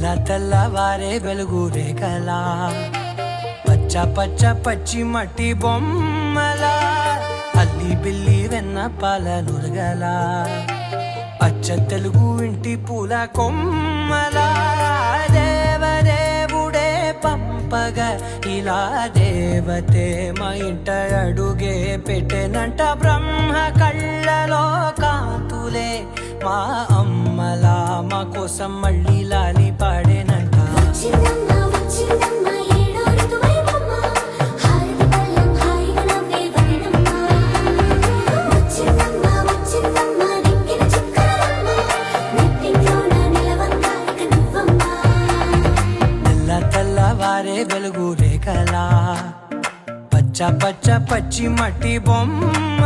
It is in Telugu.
తెల్లవారే వెలుగు రేఖలా పచ్చ పచ్చ పచ్చి మట్టి బొమ్మలా అల్లి బిల్లి వెన్న పాల నురగలా అచ్చ తెలుగు ఇంటి పూల కొమ్మలా దేవదేవుడే పంపగా ఇలా దేవతే మా ఇంట అడుగే పెట్టెనంట బ్రహ్మ కళ్ళలో కాంతులే మా అమ్మలా మా కోసం మళ్ళీ లాలి పాడేనంట. తెల్లవారే వెలుగు రేఖలా పచ్చ పచ్చ పచ్చి మట్టి బొమ్మ